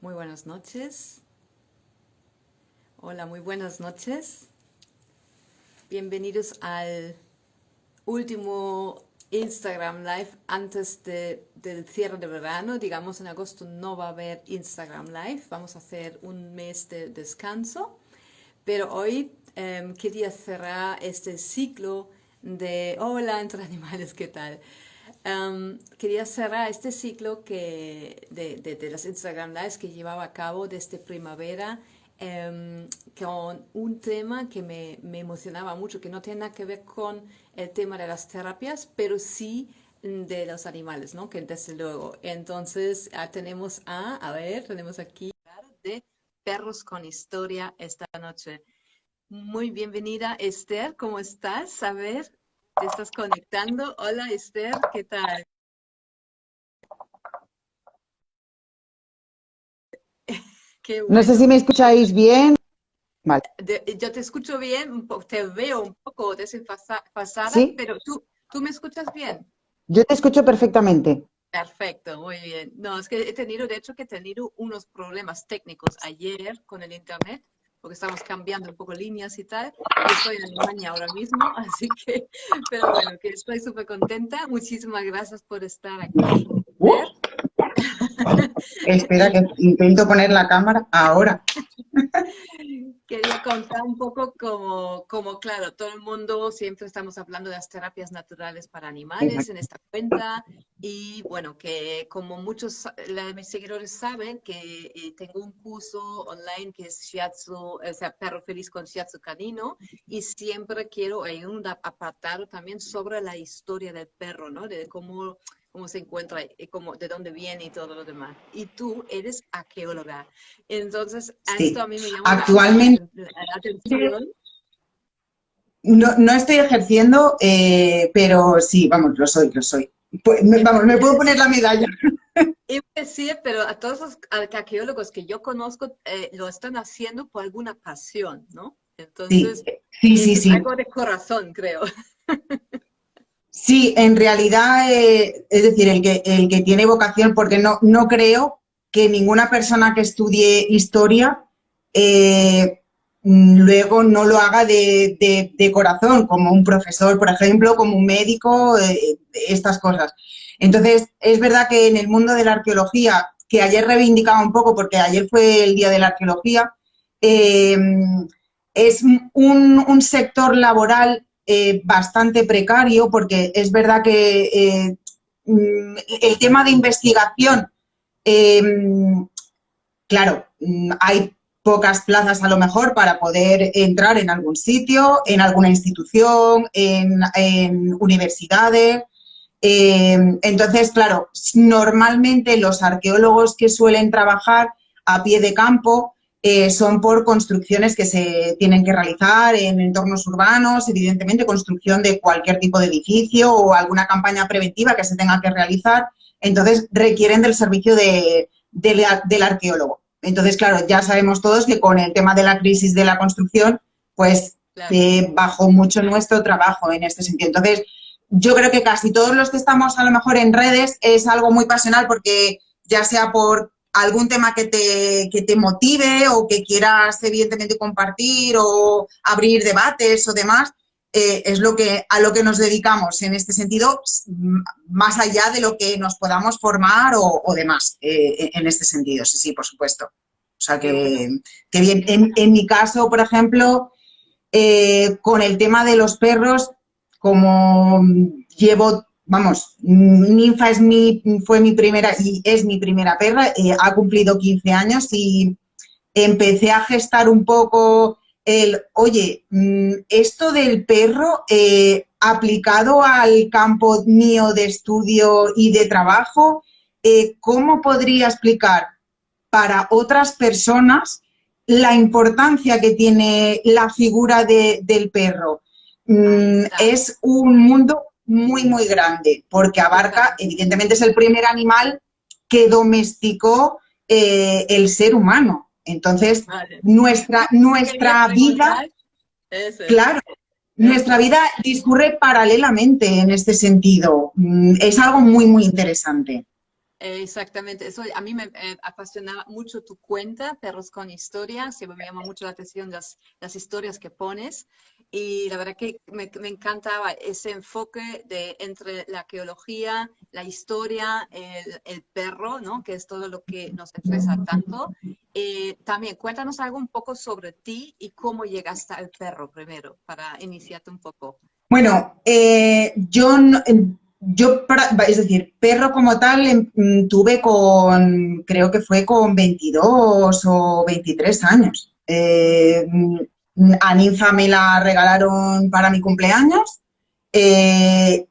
Muy buenas noches. Hola, muy buenas noches. Bienvenidos al último Instagram Live antes del cierre de verano. Digamos, en agosto no va a haber Instagram Live. Vamos a hacer un mes de descanso. Pero hoy quería cerrar este ciclo de Hola entre animales, ¿qué tal? Quería cerrar este ciclo de las Instagram Lives que llevaba a cabo desde primavera con un tema que me emocionaba mucho, que no tiene nada que ver con el tema de las terapias, pero sí de los animales, ¿no? Que desde luego. Entonces tenemos aquí de perros con historia esta noche. Muy bienvenida, Esther, ¿cómo estás? A ver, ¿te estás conectando? Hola, Esther, ¿qué tal? Qué No sé si bueno. me escucháis bien. Vale. Yo te escucho bien, te veo un poco desfasada, ¿Sí? pero tú me escuchas bien. Yo te escucho perfectamente. Perfecto, muy bien. No, es que de hecho que he tenido unos problemas técnicos ayer con el internet, porque estamos cambiando un poco líneas y tal, y estoy en Alemania ahora mismo, así que, pero bueno, que estoy súper contenta. Muchísimas gracias por estar aquí, Esther. Espera Y que intento poner la cámara ahora. quería contar un poco claro, todo el mundo siempre estamos hablando de las terapias naturales para animales en Exacto. esta cuenta y bueno, que como muchos de mis seguidores saben que tengo un curso online que es Shiatsu, o sea, Perro Feliz con Shiatsu Canino y siempre quiero hay un apartado también sobre la historia del perro, ¿no? De cómo se encuentra, de dónde viene y todo lo demás. Y tú eres arqueóloga. Entonces, a esto a Sí. mí me llama muchísimo Actualmente la atención. no estoy ejerciendo, pero sí, vamos, lo soy. Pues, vamos, me puedo poner la medalla. Iba a decir, pero a todos los arqueólogos que yo conozco lo están haciendo por alguna pasión, ¿no? Sí, Entonces, sí, sí, eso es sí. algo de corazón, creo. Sí, en realidad, es decir, el que tiene vocación, porque no creo que ninguna persona que estudie historia luego no lo haga de corazón, como un profesor, por ejemplo, como un médico, estas cosas. Entonces, es verdad que en el mundo de la arqueología, que ayer reivindicaba un poco, porque ayer fue el Día de la Arqueología, eh, es un sector laboral bastante precario, porque es verdad que el tema de investigación, eh, claro, hay pocas plazas a lo mejor para poder entrar en algún sitio, en alguna institución, en universidades. Entonces, claro, normalmente los arqueólogos que suelen trabajar a pie de campo son por construcciones que se tienen que realizar en entornos urbanos, evidentemente construcción de cualquier tipo de edificio o alguna campaña preventiva que se tenga que realizar, entonces requieren del servicio del arqueólogo. Entonces, claro, ya sabemos todos que con el tema de la crisis de la construcción, pues Claro. bajó mucho nuestro trabajo en este sentido. Entonces, yo creo que casi todos los que estamos a lo mejor en redes es algo muy pasional porque ya sea por algún tema que te motive o que quieras evidentemente compartir o abrir debates o demás, es a lo que nos dedicamos en este sentido, más allá de lo que nos podamos formar o demás, en este sentido, sí, sí, por supuesto. O sea Qué bueno. que bien, en mi caso, por ejemplo, con el tema de los perros, como llevo, vamos, Ninfa fue mi primera y es mi primera perra, ha cumplido 15 años y empecé a gestar un poco oye, esto del perro aplicado al campo mío de estudio y de trabajo, ¿cómo podría explicar para otras personas la importancia que tiene la figura del perro? Ahí está. Es un mundo muy, muy grande, porque abarca, Total. evidentemente es el primer animal que domesticó el ser humano. Entonces, Vale. Quería nuestra vida, preguntar eso. claro, nuestra vida discurre paralelamente en este sentido. Es algo muy, muy interesante. Exactamente, eso a mí me apasiona mucho tu cuenta, Perros con Historias, siempre me llama mucho la atención las historias que pones y la verdad que me encantaba ese enfoque de entre la arqueología, la historia, el perro, ¿no? Que es todo lo que nos interesa tanto. También cuéntanos algo un poco sobre ti y cómo llegaste al perro primero, para iniciarte un poco. Bueno, es decir, perro como tal tuve creo que fue con 22 o 23 años. A Ninfa me la regalaron para mi cumpleaños eh,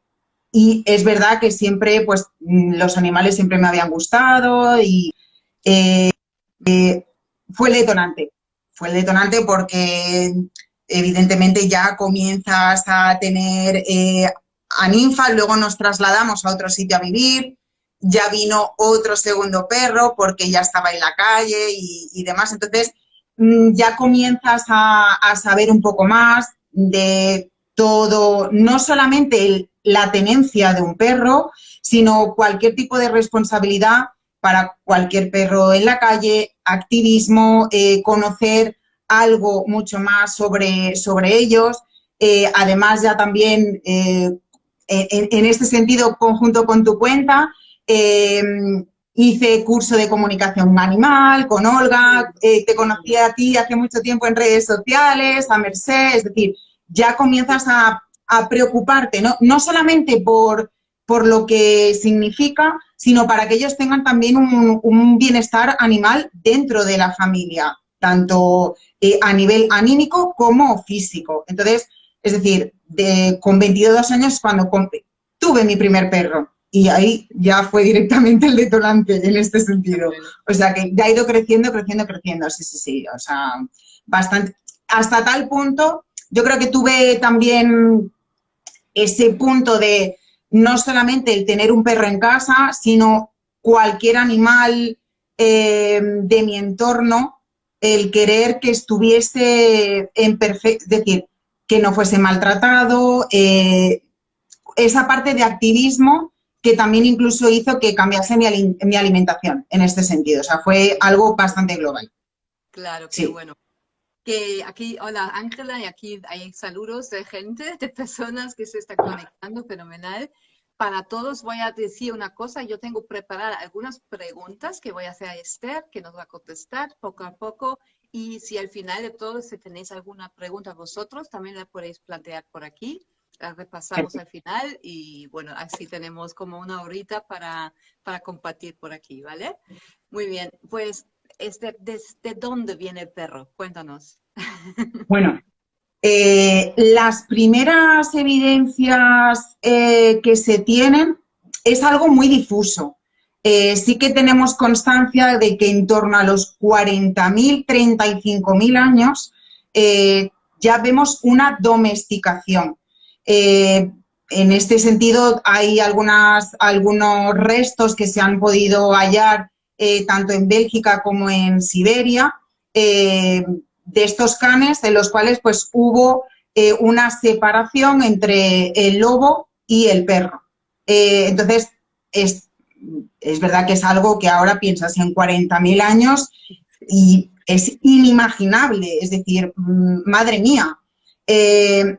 y es verdad que siempre, pues, los animales siempre me habían gustado y fue el detonante. Fue el detonante porque evidentemente ya comienzas a tener a ninfa, luego nos trasladamos a otro sitio a vivir, ya vino otro segundo perro porque ya estaba en la calle y demás. Entonces ya comienzas a saber un poco más de todo, no solamente la tenencia de un perro, sino cualquier tipo de responsabilidad para cualquier perro en la calle, activismo, conocer algo mucho más sobre ellos. Además, ya también, en este sentido, conjunto con tu cuenta, hice curso de comunicación animal con Olga, te conocí a ti hace mucho tiempo en redes sociales, a Merced, es decir, ya comienzas a preocuparte, no solamente por lo que significa, sino para que ellos tengan también un bienestar animal dentro de la familia, tanto a nivel anímico como físico. Entonces, es decir, con 22 años cuando tuve mi primer perro y ahí ya fue directamente el detonante en este sentido. Bueno. O sea, que ya ha ido creciendo, creciendo, creciendo. Sí, sí, sí. O sea, bastante. Hasta tal punto, yo creo que tuve también ese punto de no solamente el tener un perro en casa, sino cualquier animal de mi entorno, el querer que estuviese en perfecto, es decir, que no fuese maltratado, esa parte de activismo que también incluso hizo que cambiase mi alimentación en este sentido. O sea, fue algo bastante global. Claro, qué Sí. bueno. Que aquí, hola Ángela, y aquí hay saludos de gente, de personas que se están conectando, fenomenal. Para todos voy a decir una cosa, yo tengo preparadas algunas preguntas que voy a hacer a Esther, que nos va a contestar poco a poco, y si al final de todo, si tenéis alguna pregunta vosotros, también la podéis plantear por aquí. La repasamos al final y bueno, así tenemos como una horita para compartir por aquí, ¿vale? Muy bien, pues ¿desde dónde viene el perro? Cuéntanos. Bueno, las primeras evidencias que se tienen es algo muy difuso. Sí que tenemos constancia de que en torno a los 40.000, 35.000 años ya vemos una domesticación. En este sentido, hay algunos restos que se han podido hallar tanto en Bélgica como en Siberia, de estos canes en los cuales pues hubo una separación entre el lobo y el perro. Entonces, es verdad que es algo que ahora piensas en 40.000 años y es inimaginable, es decir, madre mía. En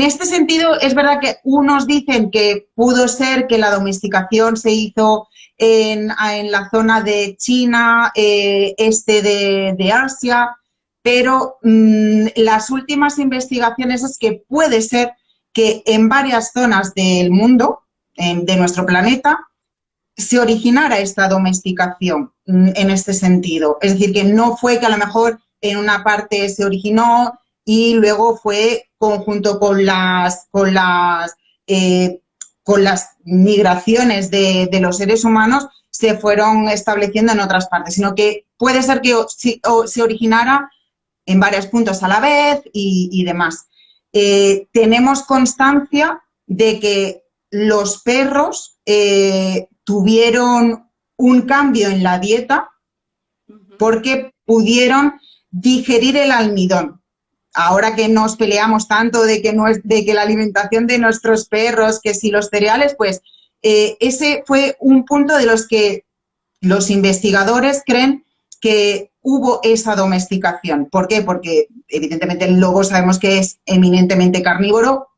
este sentido, es verdad que unos dicen que pudo ser que la domesticación se hizo en la zona de China, de Asia, pero las últimas investigaciones es que puede ser que en varias zonas del mundo, de nuestro planeta, se originara esta domesticación en este sentido. Es decir, que no fue que a lo mejor en una parte se originó y luego fue conjunto con las migraciones de los seres humanos se fueron estableciendo en otras partes, sino que puede ser que se originara en varios puntos a la vez y demás. Tenemos constancia de que los perros tuvieron un cambio en la dieta porque pudieron digerir el almidón. Ahora que nos peleamos tanto de que la alimentación de nuestros perros, que si los cereales, pues ese fue un punto de los que los investigadores creen que hubo esa domesticación. ¿Por qué? Porque evidentemente el lobo sabemos que es eminentemente carnívoro.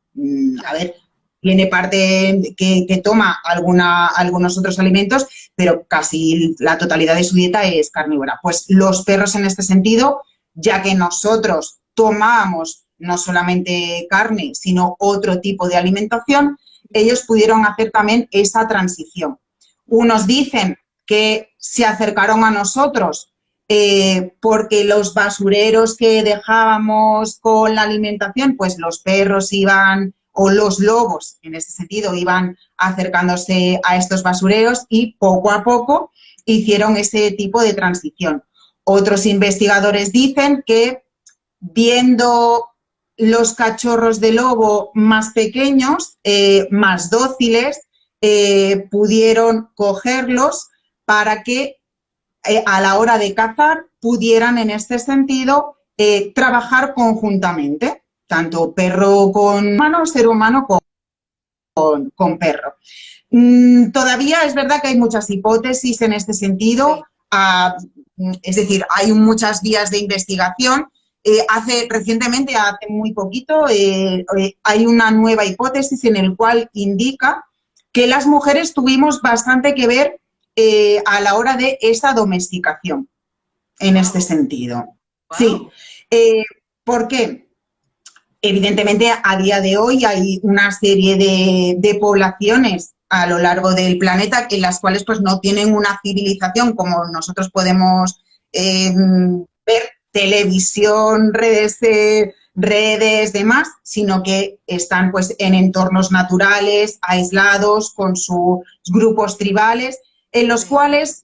A ver, tiene parte que toma algunos otros alimentos, pero casi la totalidad de su dieta es carnívora. Pues los perros en este sentido, ya que nosotros tomábamos no solamente carne, sino otro tipo de alimentación, ellos pudieron hacer también esa transición. Unos dicen que se acercaron a nosotros porque los basureros que dejábamos con la alimentación, pues los perros iban, o los lobos en ese sentido, iban acercándose a estos basureros y poco a poco hicieron ese tipo de transición. Otros investigadores dicen que viendo los cachorros de lobo más pequeños, más dóciles, pudieron cogerlos para que a la hora de cazar pudieran en este sentido trabajar conjuntamente, tanto perro con humano, ser humano con perro. Todavía es verdad que hay muchas hipótesis en este sentido, es decir, hay muchas vías de investigación. Recientemente, hace muy poquito, hay una nueva hipótesis en la cual indica que las mujeres tuvimos bastante que ver a la hora de esa domesticación, en este sentido. Wow. Sí. ¿Por qué? Evidentemente, a día de hoy hay una serie de poblaciones a lo largo del planeta en las cuales pues, no tienen una civilización como nosotros podemos ver, televisión, redes, demás, sino que están pues, en entornos naturales, aislados, con sus grupos tribales, en los cuales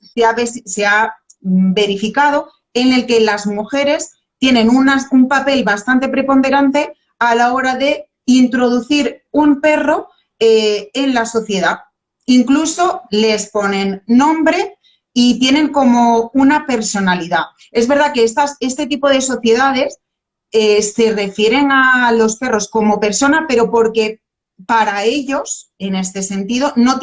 se ha verificado en el que las mujeres tienen un papel bastante preponderante a la hora de introducir un perro en la sociedad. Incluso les ponen nombre y tienen como una personalidad. Es verdad que este tipo de sociedades se refieren a los perros como persona, pero porque para ellos, en este sentido, no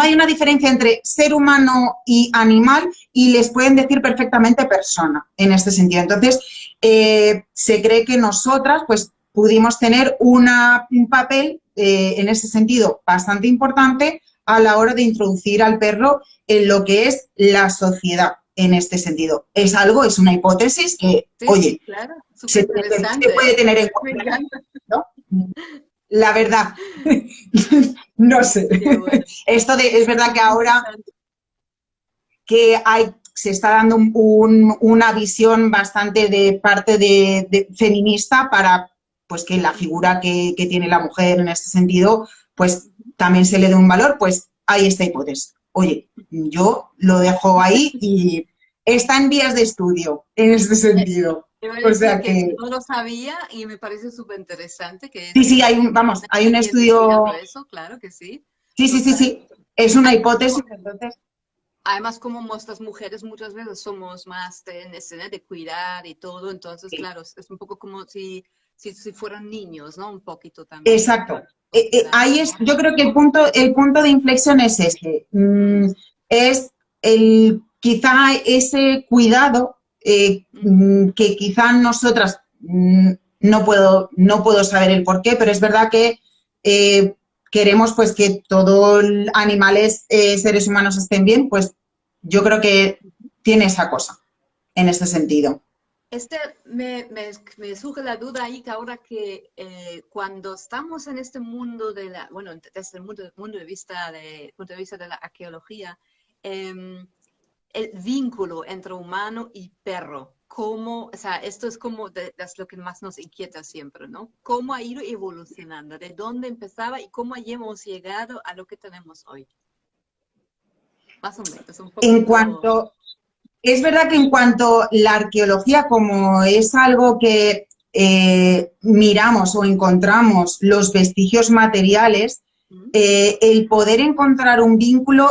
hay una diferencia entre ser humano y animal y les pueden decir perfectamente persona, en este sentido. Entonces, se cree que nosotras, pues, pudimos tener un papel, en ese sentido, bastante importante a la hora de introducir al perro en lo que es la sociedad, en este sentido. Es una hipótesis que, sí, oye, sí, claro. se puede tener en cuenta, ¿no? La verdad, no sé. Bueno. Es verdad que ahora que se está dando una visión bastante de parte de feminista para pues que la figura que tiene la mujer en este sentido, pues también se le dé un valor, pues hay esta hipótesis. Oye, yo lo dejo ahí y está en vías de estudio en este sentido. O sea que no lo sabía y me parece súper interesante que sí, hay un estudio. Eso, claro que sí. Sí. Es una hipótesis, entonces. Además, como nuestras mujeres muchas veces somos más de cuidar y todo, entonces, sí. Claro, es un poco como si fueran niños, ¿no? Un poquito también. Exacto. Ahí yo creo que el punto de inflexión es ese. Es quizá ese cuidado que quizá nosotras no puedo saber el por qué, pero es verdad que queremos pues que todos los animales, seres humanos estén bien, pues yo creo que tiene esa cosa en este sentido. Me surge la duda ahí que ahora que cuando estamos en este mundo desde el punto de vista de la arqueología, el vínculo entre humano y perro, esto es como es lo que más nos inquieta siempre, ¿no? ¿Cómo ha ido evolucionando? ¿De dónde empezaba y cómo hemos llegado a lo que tenemos hoy? Más o menos, un poco. Es verdad que en cuanto a la arqueología, como es algo que miramos o encontramos los vestigios materiales, el poder encontrar un vínculo,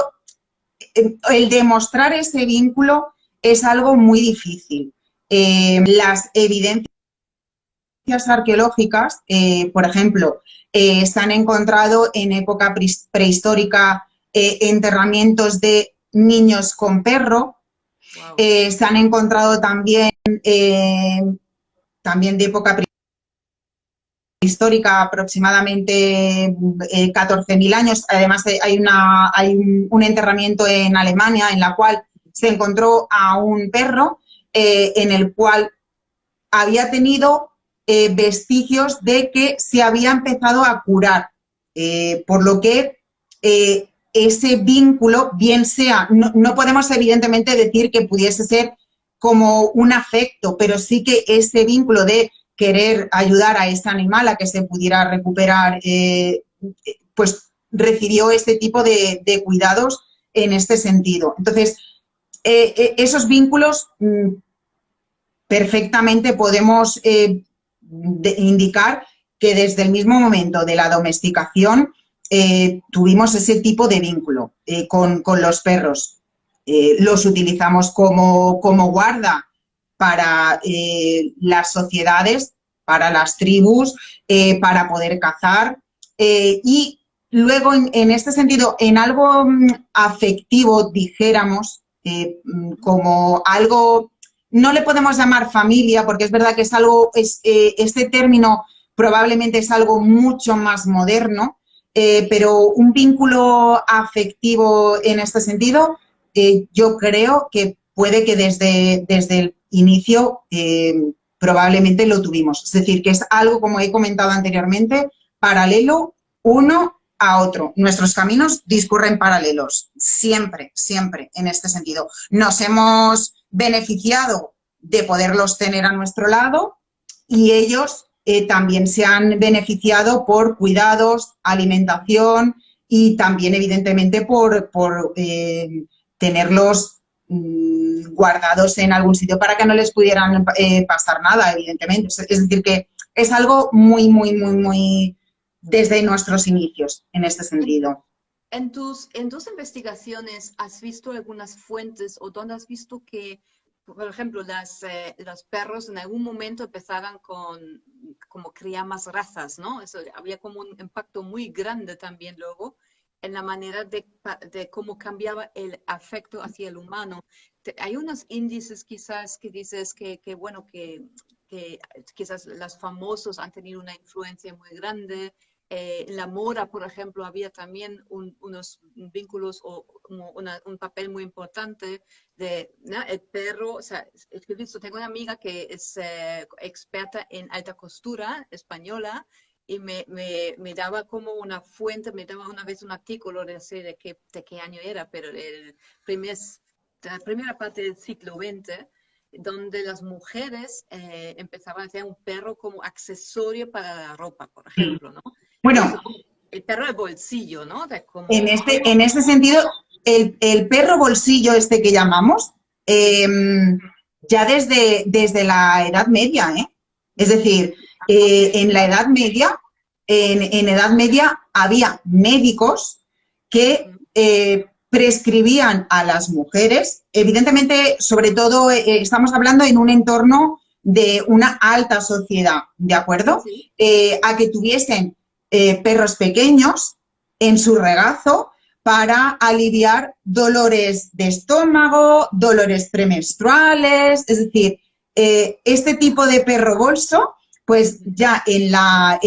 el demostrar ese vínculo es algo muy difícil. Las evidencias arqueológicas, por ejemplo, se han encontrado en época prehistórica enterramientos de niños con perro. Wow. Se han encontrado también, también de época histórica, aproximadamente 14.000 años. Además, hay un enterramiento en Alemania en la cual se encontró a un perro en el cual había tenido vestigios de que se había empezado a curar, por lo que ese vínculo, bien sea, no podemos evidentemente decir que pudiese ser como un afecto, pero sí que ese vínculo de querer ayudar a ese animal a que se pudiera recuperar, pues recibió ese tipo de cuidados en este sentido. Entonces, esos vínculos perfectamente podemos indicar que desde el mismo momento de la domesticación tuvimos ese tipo de vínculo con los perros. Los utilizamos como guarda para las sociedades, para las tribus, para poder cazar y luego en este sentido, en algo afectivo, dijéramos, como algo, no le podemos llamar familia porque es verdad que es algo, este término probablemente es algo mucho más moderno, pero un vínculo afectivo en este sentido, yo creo que puede que desde el inicio probablemente lo tuvimos. Es decir, que es algo, como he comentado anteriormente, paralelo uno a otro. Nuestros caminos discurren paralelos, siempre, siempre en este sentido. Nos hemos beneficiado de poderlos tener a nuestro lado y ellos también se han beneficiado por cuidados, alimentación y también, evidentemente, por tenerlos guardados en algún sitio para que no les pudieran pasar nada, evidentemente. Es decir, que es algo muy, muy, muy, muy desde nuestros inicios en este sentido. En tus investigaciones, ¿has visto algunas fuentes o dónde has visto que, por ejemplo, los perros en algún momento empezaban como criar más razas, ¿no? Eso había como un impacto muy grande también luego en la manera de cómo cambiaba el afecto hacia el humano. Hay unos índices quizás que dices bueno, que quizás los famosos han tenido una influencia muy grande. La Mora, por ejemplo, había también unos vínculos o un papel muy importante ¿no? El perro. O sea, tengo una amiga que es experta en alta costura española y me daba como una fuente, me daba una vez un artículo de qué año era, pero la primera parte del siglo XX, donde las mujeres empezaban a tener un perro como accesorio para la ropa, por ejemplo, ¿no? Bueno, El perro de bolsillo, ¿no? en este sentido, el perro bolsillo este que llamamos, ya desde la Edad Media, ¿eh? Es decir, en la Edad Media, en Edad Media había médicos que prescribían a las mujeres, evidentemente, sobre todo, estamos hablando en un entorno de una alta sociedad, ¿de acuerdo? Sí. A que tuviesen perros pequeños en su regazo para aliviar dolores de estómago, dolores premenstruales, es decir, este tipo de perro bolso, pues ya en la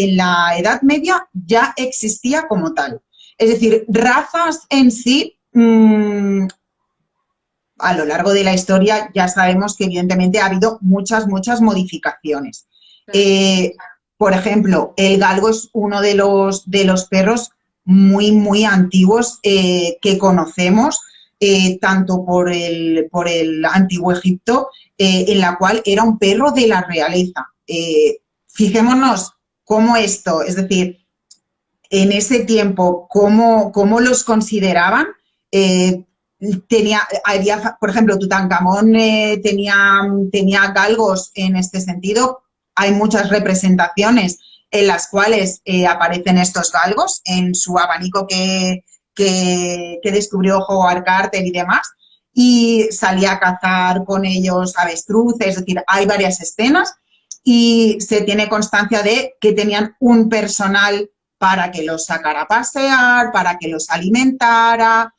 Edad Media ya existía como tal. Es decir, razas en sí, a lo largo de la historia ya sabemos que evidentemente ha habido muchas, muchas modificaciones. Por ejemplo, el galgo es uno de los perros muy, muy antiguos que conocemos, tanto por el antiguo Egipto, en la cual era un perro de la realeza. Fijémonos cómo esto, es decir, en ese tiempo, cómo los consideraban. Por ejemplo, Tutankamón tenía galgos en este sentido. Hay muchas representaciones en las cuales aparecen estos galgos en su abanico que descubrió Howard Carter y demás, y salía a cazar con ellos avestruces, es decir, hay varias escenas y se tiene constancia de que tenían un personal para que los sacara a pasear, para que los alimentara.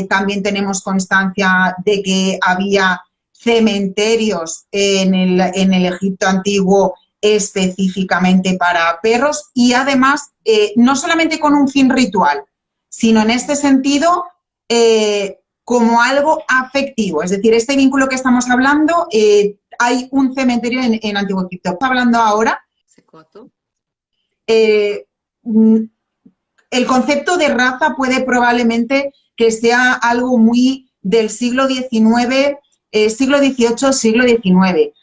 También tenemos constancia de que había cementerios en el Egipto antiguo específicamente para perros y además no solamente con un fin ritual, sino en este sentido como algo afectivo. Es decir, este vínculo que estamos hablando, hay un cementerio en Antiguo Egipto. Estamos hablando ahora. El concepto de raza puede probablemente que sea algo muy del siglo XIX, siglo XVIII, siglo XIX.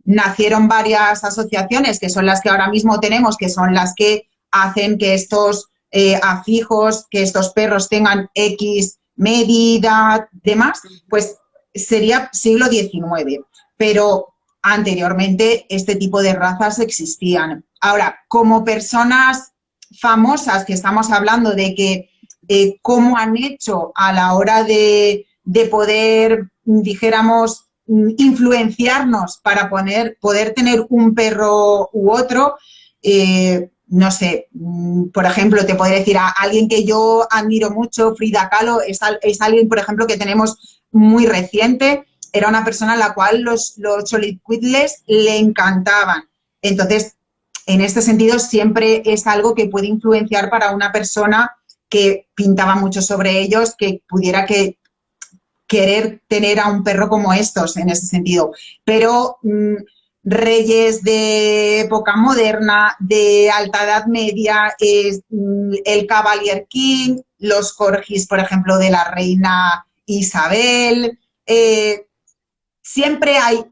Nacieron varias asociaciones, que son las que ahora mismo tenemos, que son las que hacen que estos afijos, que estos perros tengan X medida, demás, pues sería siglo XIX. Pero anteriormente este tipo de razas existían. Ahora, como personas famosas que estamos hablando de que cómo han hecho a la hora de poder, dijéramos, influenciarnos para poder tener un perro u otro, no sé, por ejemplo, te podría decir a alguien que yo admiro mucho, Frida Kahlo, es alguien, por ejemplo, que tenemos muy reciente, era una persona a la cual los Xolicuitles le encantaban. Entonces, en este sentido, siempre es algo que puede influenciar para una persona que pintaba mucho sobre ellos, que pudiera querer tener a un perro como estos, en ese sentido. Pero reyes de época moderna, de alta edad media, el Cavalier King, los corgis, por ejemplo, de la reina Isabel. Siempre hay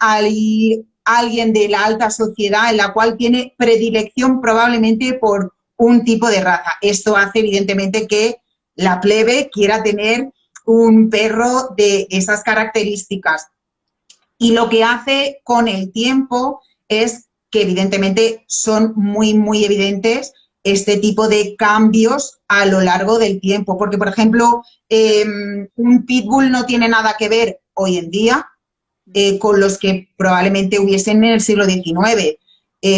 alguien de la alta sociedad en la cual tiene predilección probablemente por un tipo de raza. Esto hace evidentemente que la plebe quiera tener un perro de esas características. Y lo que hace con el tiempo es que evidentemente son muy, muy evidentes este tipo de cambios a lo largo del tiempo. Porque, por ejemplo, un pitbull no tiene nada que ver hoy en día con los que probablemente hubiesen en el siglo XIX.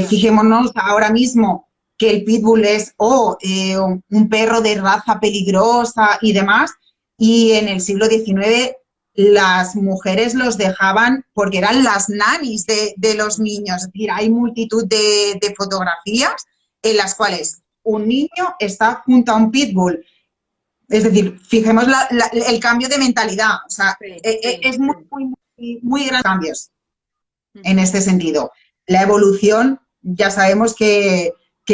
Fijémonos ahora mismo que el pitbull es un perro de raza peligrosa y demás, y en el siglo XIX las mujeres los dejaban porque eran las nanis de los niños. Es decir, hay multitud de fotografías en las cuales un niño está junto a un pitbull. Es decir, fijemos el cambio de mentalidad. O sea, es muy grandes cambios en este sentido. La evolución ya sabemos que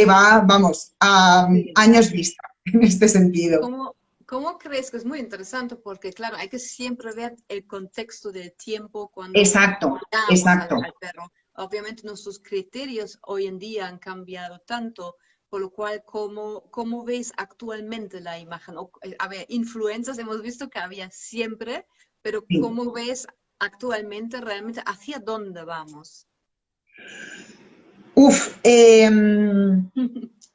va, vamos, a años vista en este sentido. ¿Cómo crees que es muy interesante? Porque, claro, hay que siempre ver el contexto del tiempo cuando Exacto, damos exacto. al perro. Obviamente nuestros criterios hoy en día han cambiado tanto, por lo cual, ¿cómo ves actualmente la imagen? A ver, influencers hemos visto que había siempre, pero Sí. ¿cómo ves actualmente realmente hacia dónde vamos?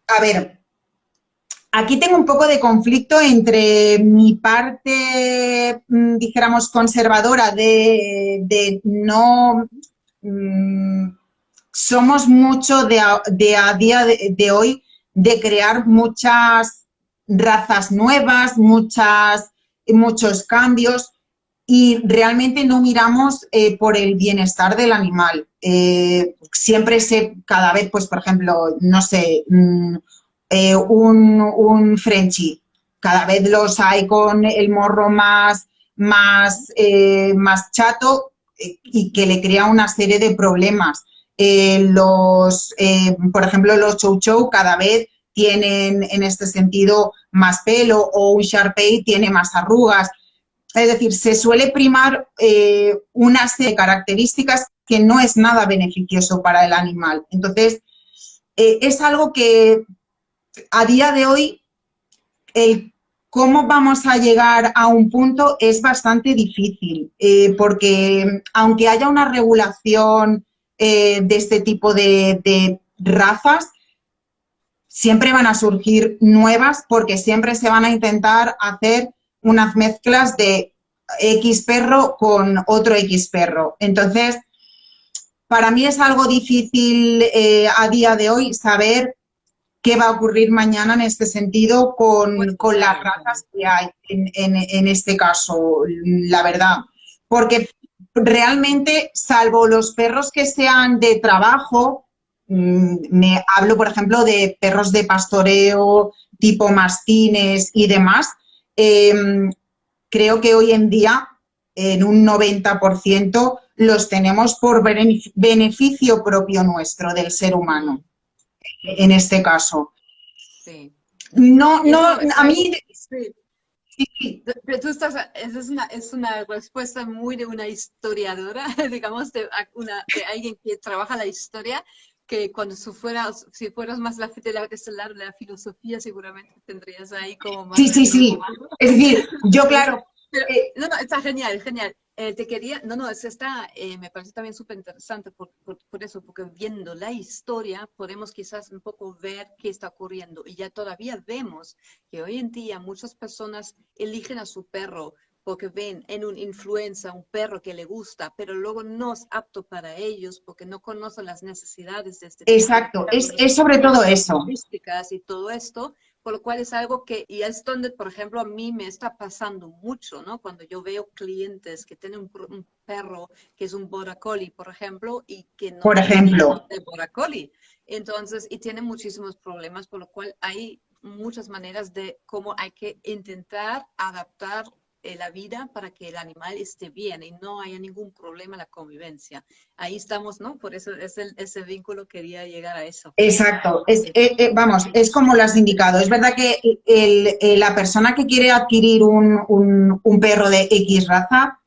A ver, aquí tengo un poco de conflicto entre mi parte, dijéramos, conservadora de no... somos mucho a día de hoy de crear muchas razas nuevas, muchos cambios, y realmente no miramos por el bienestar del animal. Siempre cada vez, pues por ejemplo, no sé, un Frenchie, cada vez los hay con el morro más chato y que le crea una serie de problemas. Por ejemplo, los Chow Chow cada vez tienen en este sentido más pelo, o un Shar-Pei tiene más arrugas. Es decir, se suele primar una serie de características que no es nada beneficioso para el animal. Entonces, es algo que a día de hoy, cómo vamos a llegar a un punto es bastante difícil, porque aunque haya una regulación de este tipo de razas, siempre van a surgir nuevas, porque siempre se van a intentar hacer unas mezclas de X perro con otro X perro. Entonces, para mí es algo difícil a día de hoy saber qué va a ocurrir mañana en este sentido Puede con las ser, razas que hay en este caso, la verdad. Porque realmente, salvo los perros que sean de trabajo, me hablo, por ejemplo, de perros de pastoreo, tipo mastines y demás, eh, creo que hoy en día, en un 90%, los tenemos por beneficio propio nuestro, del ser mm, humano, en ujú, este caso. sí. No, Y no, eso es a algo, mí, sí. sí, Pero tú estás, es una respuesta muy de una historiadora, digamos, de alguien que trabaja la historia, que cuando si fueras más de este lado de la filosofía, seguramente tendrías ahí como sí, más sí, sí. argumento. Es decir, yo, Pero, claro, eh, no, no, está genial, genial. Te quería, no, no, me parece también súper interesante por eso, porque viendo la historia podemos quizás un poco ver qué está ocurriendo. Y ya todavía vemos que hoy en día muchas personas eligen a su perro porque ven en un influencer un perro que le gusta, pero luego no es apto para ellos porque no conocen las necesidades de este tipo de exacto, perros, es sobre todo las eso. características y todo esto, por lo cual es algo que, y es donde, por ejemplo, a mí me está pasando mucho, ¿no? Cuando yo veo clientes que tienen un perro que es un border collie, por ejemplo, y que no Por tiene ejemplo, el border collie. Entonces, y tiene muchísimos problemas, por lo cual hay muchas maneras de cómo hay que intentar adaptar la vida para que el animal esté bien y no haya ningún problema en la convivencia. Ahí estamos, ¿no? Por eso ese vínculo quería llegar a eso. exacto, Sí. vamos, es como lo has indicado. Es verdad que la persona que quiere adquirir un perro de X raza,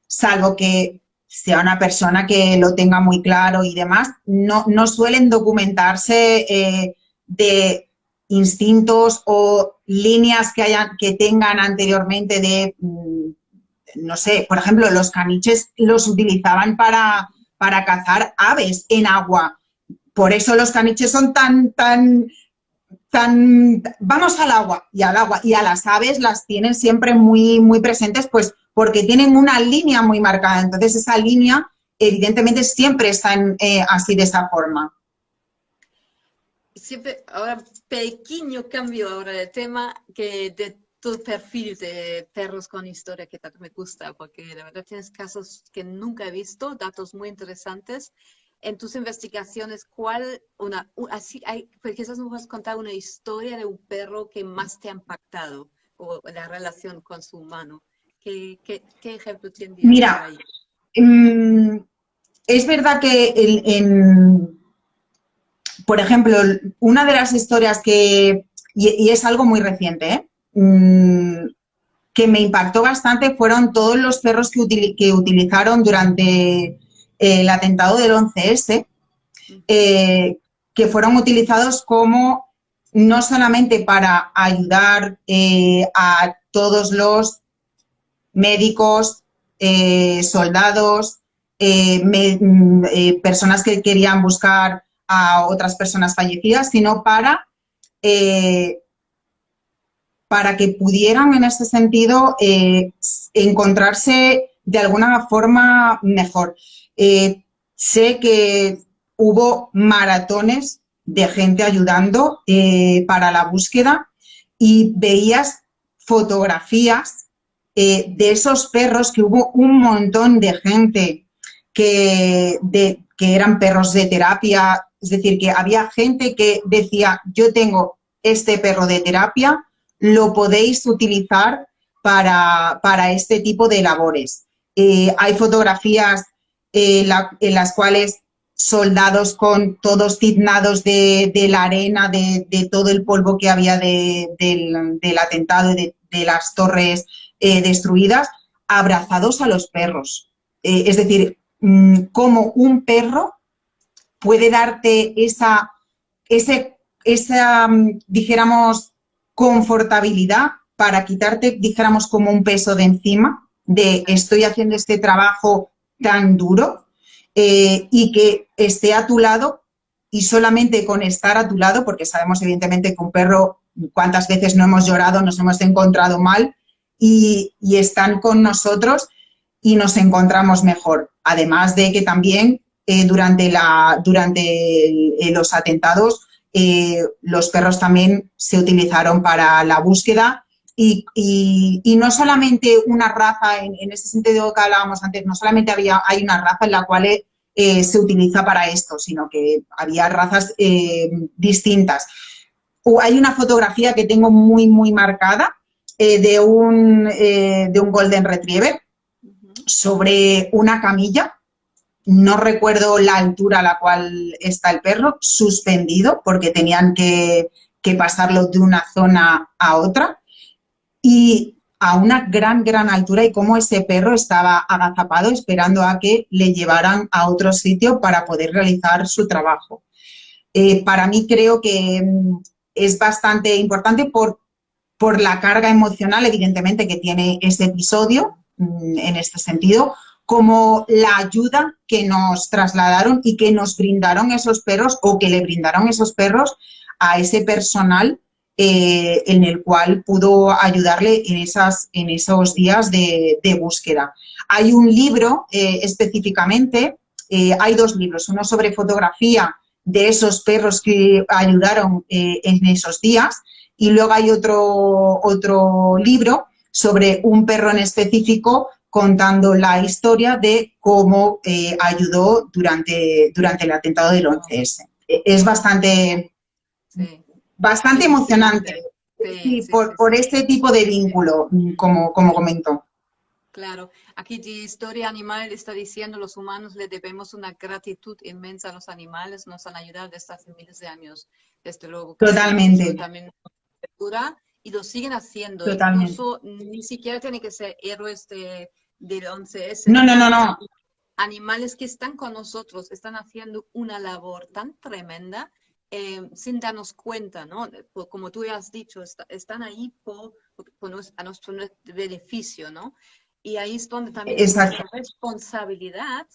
salvo que sea una persona que lo tenga muy claro y demás, no suelen documentarse de instintos o líneas que tengan anteriormente de, no sé, por ejemplo, los caniches los utilizaban para cazar aves en agua. Por eso los caniches son vamos al agua, y a las aves las tienen siempre muy, muy presentes, pues porque tienen una línea muy marcada. Entonces, esa línea, evidentemente, siempre está así de esa forma. Siempre, ahora, pequeño cambio ahora de tema, que de tu perfil de perros con historia que tanto me gusta, porque de verdad tienes casos que nunca he visto, datos muy interesantes. En tus investigaciones, así hay, pues quizás nos puedes contar una historia de un perro que más te ha impactado o la relación con su humano. ¿Qué ejemplo tendrías por Mira, ahí? mmm, es verdad que por ejemplo, una de las historias y es algo muy reciente, que me impactó bastante fueron todos los perros que utilizaron durante el atentado del 11S, Ujú, eh, que fueron utilizados como no solamente para ayudar a todos los médicos, soldados, personas que querían buscar a otras personas fallecidas, sino eh, para que pudieran en este sentido encontrarse de alguna forma mejor. Sé que hubo maratones de gente ayudando para la búsqueda y veías fotografías de esos perros, que hubo un montón de gente que eran perros de terapia, es decir, que había gente que decía, yo tengo este perro de terapia, lo podéis utilizar para este tipo de labores. Hay fotografías en las cuales soldados con todos tiznados de la arena, de todo el polvo que había del atentado, de las torres destruidas, abrazados a los perros. Es decir, cómo un perro puede darte dijéramos, confortabilidad para quitarte, dijéramos, como un peso de encima, de estoy haciendo este trabajo tan duro, y que esté a tu lado, y solamente con estar a tu lado, porque sabemos evidentemente que un perro, cuántas veces no hemos llorado, nos hemos encontrado mal, y están con nosotros y nos encontramos mejor. Además de que también durante los atentados, los perros también se utilizaron para la búsqueda y no solamente una raza, en ese sentido que hablábamos antes, no solamente hay una raza en la cual se utiliza para esto, sino que había razas distintas. Hay una fotografía que tengo muy, muy marcada de un Golden Retriever sobre una camilla. No recuerdo la altura a la cual está el perro, suspendido, porque tenían que pasarlo de una zona a otra, y a una gran, gran altura, y cómo ese perro estaba agazapado esperando a que le llevaran a otro sitio para poder realizar su trabajo. Para mí creo que es bastante importante por la carga emocional, evidentemente, que tiene ese episodio, en este sentido, como la ayuda que nos trasladaron y que nos brindaron esos perros, o que le brindaron esos perros a ese personal en el cual pudo ayudarle en esos días de búsqueda. Hay un libro específicamente, hay dos libros, uno sobre fotografía de esos perros que ayudaron en esos días, y luego hay otro libro sobre un perro en específico contando la historia de cómo ayudó durante el atentado del 11S. Es bastante, Sí. bastante emocionante, sí, por este tipo de vínculo, como comento. Claro, aquí de historia animal está diciendo los humanos le debemos una gratitud inmensa a los animales, nos han ayudado desde hace miles de años, desde luego que sí, Totalmente, eso también cultura y lo siguen haciendo, totalmente. incluso ni siquiera tienen que ser héroes del 11S, No, no, no, no, no. animales que están con nosotros, están haciendo una labor tan tremenda sin darnos cuenta, ¿no? Como tú ya has dicho, están ahí a nuestro beneficio, ¿no? Y ahí es donde también es Exacto, nuestra responsabilidad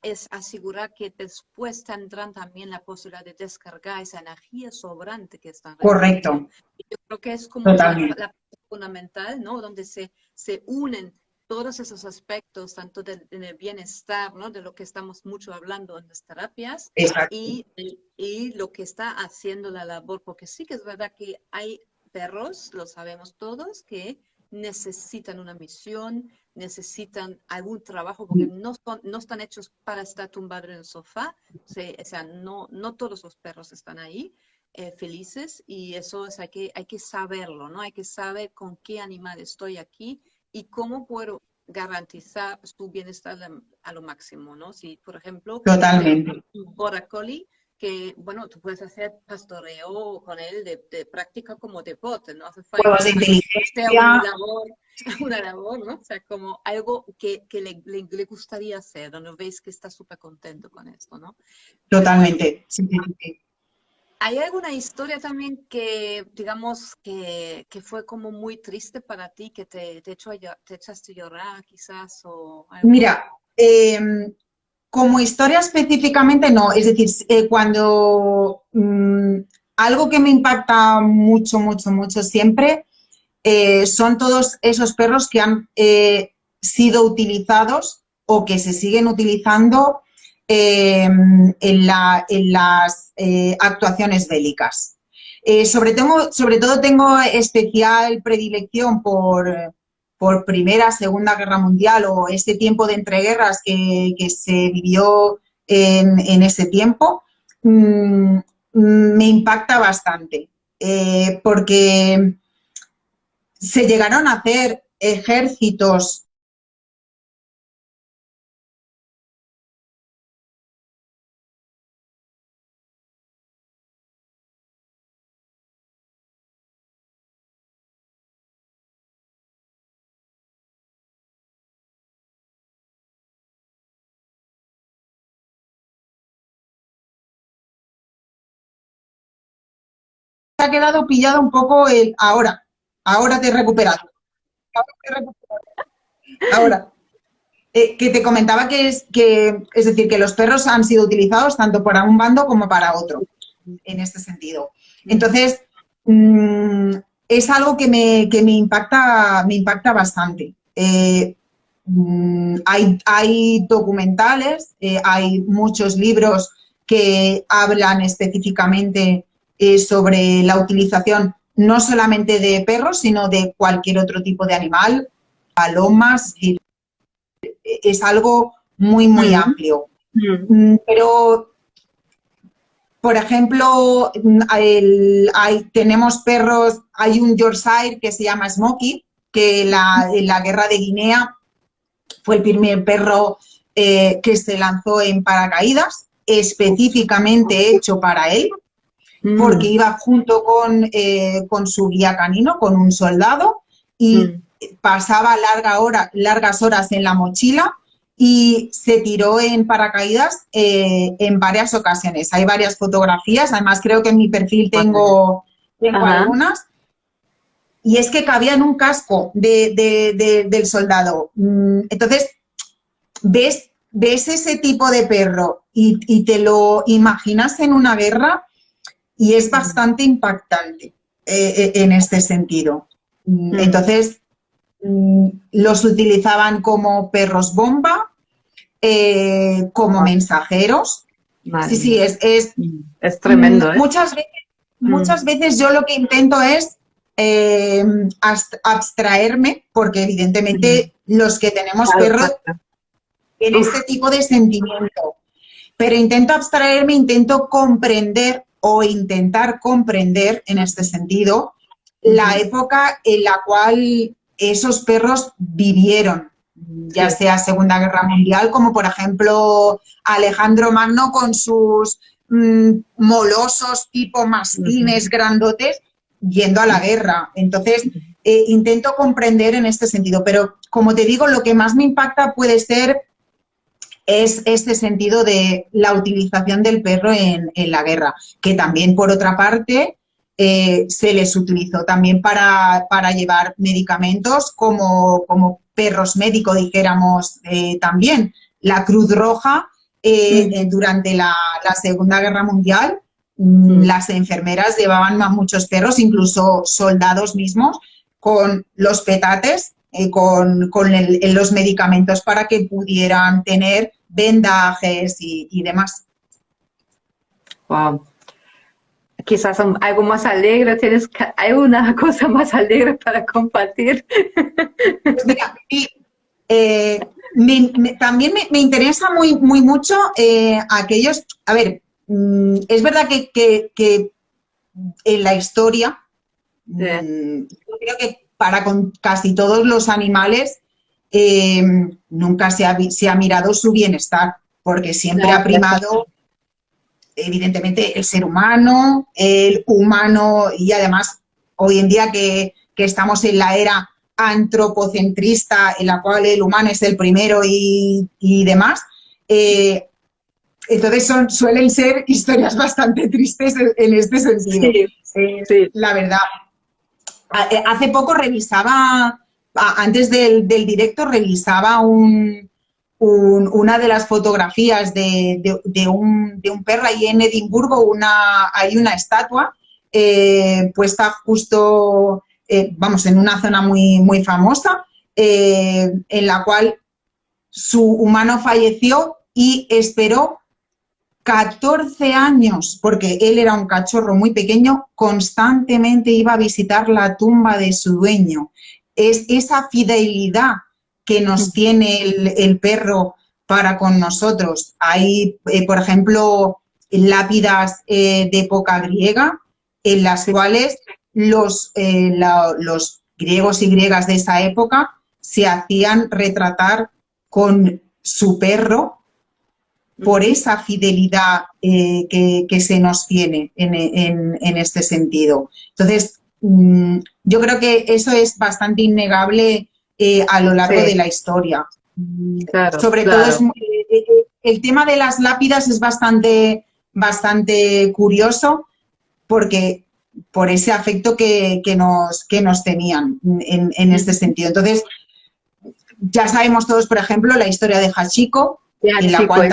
es asegurar que después tendrán también la posibilidad de descargar esa energía sobrante que están recibiendo. correcto, Y yo creo que es como totalmente. la parte fundamental, ¿no? Donde se unen todos esos aspectos, tanto en el bienestar, ¿no? De lo que estamos mucho hablando en las terapias, Exacto. y lo que está haciendo la labor, porque sí que es verdad que hay perros, lo sabemos todos, que necesitan una misión, necesitan algún trabajo, porque no están hechos para estar tumbados en el sofá, o sea, no todos los perros están ahí. Felices, y eso hay que saberlo, ¿no? Hay que saber con qué animal estoy aquí y cómo puedo garantizar su bienestar a lo máximo, ¿no? Si, por ejemplo, tengo Totalmente. un border collie que, bueno, tú puedes hacer pastoreo con él de práctica como deporte, no hace Juegos falta de que sea una inteligencia, labor, una labor, ¿no? O sea, como algo que le gustaría hacer, donde veis que está súper contento con esto, ¿no? Pero bueno, totalmente. Sí, sí, sí. ¿hay alguna historia también que, digamos, que fue como muy triste para ti, que te echaste a llorar quizás o algo? Mira, como historia específicamente no, es decir, cuando algo que me impacta mucho, mucho, mucho siempre son todos esos perros que han sido utilizados o que se siguen utilizando en las actuaciones bélicas. Sobre todo tengo especial predilección por Primera, Segunda Guerra Mundial, o ese tiempo de entreguerras que se vivió en ese tiempo. Me impacta bastante, porque se llegaron a hacer ejércitos. Se ha quedado pillado un poco el ahora. Ahora te he recuperado. Ahora. Que te comentaba es decir, que los perros han sido utilizados tanto para un bando como para otro, en este sentido. Entonces, es algo que me impacta bastante. Hay documentales, hay muchos libros que hablan específicamente sobre la utilización no solamente de perros, sino de cualquier otro tipo de animal, palomas, es algo muy, muy amplio. Pero, por ejemplo, tenemos perros, hay un Yorkshire que se llama Smokey, que en la guerra de Guinea fue el primer perro que se lanzó en paracaídas, específicamente hecho para él, porque iba junto con su guía canino, con un soldado, y pasaba largas horas en la mochila y se tiró en paracaídas en varias ocasiones. Hay varias fotografías, además creo que en mi perfil tengo algunas. Y es que cabía en un casco del soldado. Entonces, ves ese tipo de perro y te lo imaginas en una guerra y es bastante impactante en este sentido. Entonces, los utilizaban como perros bomba, como mensajeros. Vale. Sí, es tremendo, ¿eh? Muchas veces yo lo que intento es abstraerme, porque evidentemente los que tenemos perros tienen este tipo de sentimiento, pero intento abstraerme, intento comprender o intentar comprender en este sentido la época en la cual esos perros vivieron, ya sea Segunda Guerra Mundial, como por ejemplo Alejandro Magno con sus molosos tipo mastines grandotes yendo a la guerra. Entonces, intento comprender en este sentido, pero como te digo, lo que más me impacta es este sentido de la utilización del perro en la guerra, que también, por otra parte, se les utilizó también para llevar medicamentos como perros médicos, dijéramos, también. La Cruz Roja, durante la Segunda Guerra Mundial, las enfermeras llevaban a muchos perros, incluso soldados mismos, con los petates, con los medicamentos para que pudieran tener vendajes y demás. Wow. Quizás algo más alegre, ¿hay una cosa más alegre para compartir? Pues mira, también me interesa muy mucho aquellos, a ver, es verdad que en la historia, yo creo que para casi todos los animales nunca se ha mirado su bienestar, porque siempre ha primado evidentemente el ser humano, el humano, y además hoy en día que estamos en la era antropocentrista en la cual el humano es el primero y demás, entonces suelen ser historias bastante tristes en este sentido. Sí. La verdad. Hace poco revisaba, antes del directo, revisaba una de las fotografías de un perro ahí en Edimburgo, hay una estatua puesta justo, en una zona muy famosa, en la cual su humano falleció y esperó 14 años, porque él era un cachorro muy pequeño, constantemente iba a visitar la tumba de su dueño. Es esa fidelidad que nos tiene el perro para con nosotros. Hay, por ejemplo, lápidas de época griega, en las cuales los griegos y griegas de esa época se hacían retratar con su perro por esa fidelidad que se nos tiene en este sentido. Entonces, yo creo que eso es bastante innegable a lo largo de la historia. Claro, Sobre todo, el tema de las lápidas es bastante curioso, porque por ese afecto que nos tenían en este sentido. Entonces, ya sabemos todos, por ejemplo, la historia de Hachiko, en la cual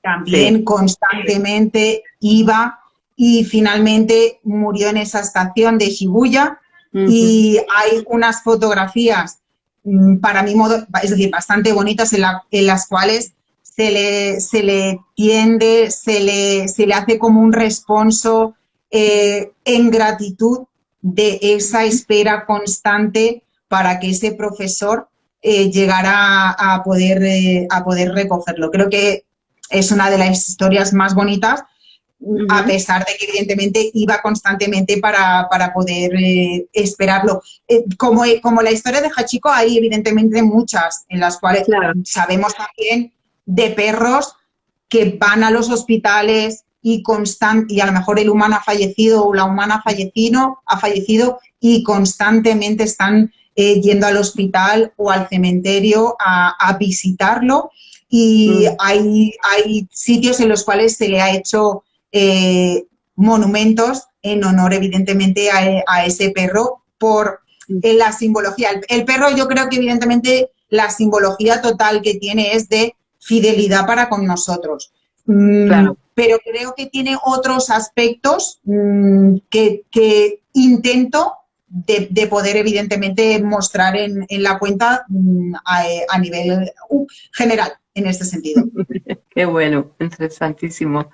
también constantemente iba y finalmente murió en esa estación de Shibuya. Y hay unas fotografías para mi modo, es decir, bastante bonitas en las cuales se le tiende, se le hace como un responso en gratitud de esa espera constante para que ese profesor llegara a poder recogerlo. Creo que es una de las historias más bonitas, a pesar de que evidentemente iba constantemente para poder esperarlo. Como la historia de Hachiko, hay evidentemente muchas en las cuales Claro. sabemos también de perros que van a los hospitales y a lo mejor el humano ha fallecido o la humana ha fallecido y constantemente están yendo al hospital o al cementerio a visitarlo, y hay sitios en los cuales se le ha hecho monumentos en honor evidentemente a ese perro por la simbología. El perro, yo creo que evidentemente la simbología total que tiene es de fidelidad para con nosotros. Claro. Pero creo que tiene otros aspectos que intento de poder evidentemente mostrar en la cuenta a nivel general en este sentido. Qué bueno, interesantísimo.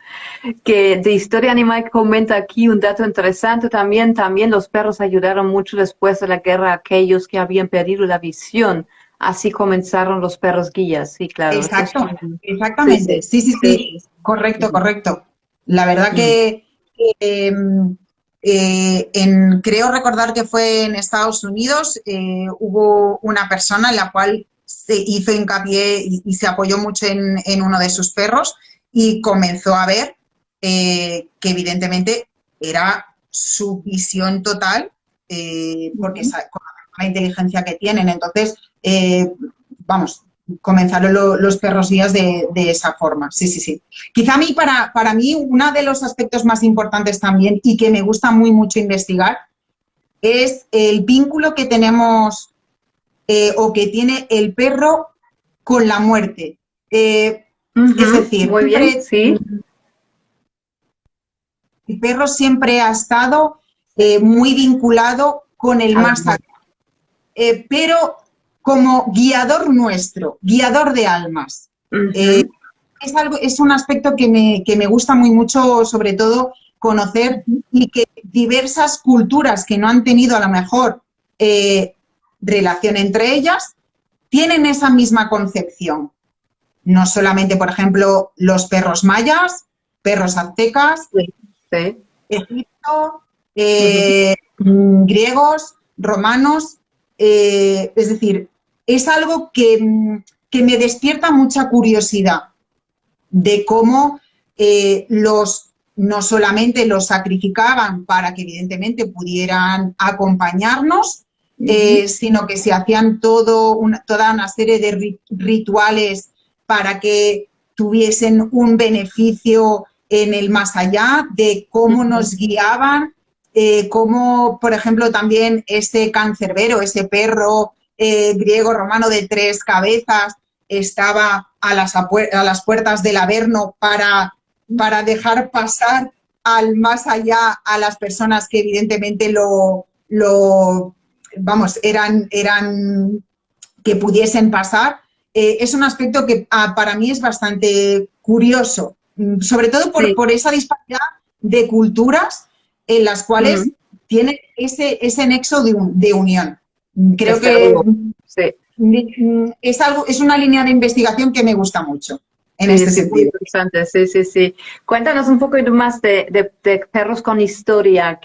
Que de Historia Animal comenta aquí un dato interesante también los perros ayudaron mucho después de la guerra a aquellos que habían perdido la visión. Así comenzaron los perros guías, sí, claro. Exacto, exactamente. Sí. Correcto, correcto. La verdad que creo recordar que fue en Estados Unidos, hubo una persona en la cual se hizo hincapié y se apoyó mucho en uno de sus perros y comenzó a ver que evidentemente era su visión total, porque con la inteligencia que tienen. Entonces, vamos, comenzaron los perros guías de esa forma. Sí. Quizá para mí, uno de los aspectos más importantes también y que me gusta mucho investigar es el vínculo que tenemos o que tiene el perro con la muerte. Es decir, muy bien, sí. El perro siempre ha estado muy vinculado con el más allá, pero como guiador nuestro, guiador de almas. Es un aspecto que me gusta muy mucho, sobre todo, conocer, y que diversas culturas que no han tenido a lo mejor relación entre ellas, tienen esa misma concepción. No solamente, por ejemplo, los perros mayas, perros aztecas, Egipto, griegos, romanos, es decir, es algo que me despierta mucha curiosidad de cómo no solamente los sacrificaban para que evidentemente pudieran acompañarnos, sino que se hacían toda una serie de rituales para que tuviesen un beneficio en el más allá, de cómo nos guiaban, cómo, por ejemplo, también ese cancerbero, ese perro griego romano de 3 cabezas, estaba a las puertas del Averno para dejar pasar al más allá a las personas que evidentemente eran que pudiesen pasar. Es un aspecto que para mí es bastante curioso, sobre todo por esa disparidad de culturas en las cuales tiene ese nexo de unión. Creo que es una línea de investigación que me gusta mucho en este sentido. Muy interesante, sí. Cuéntanos un poco más de Perros con Historia.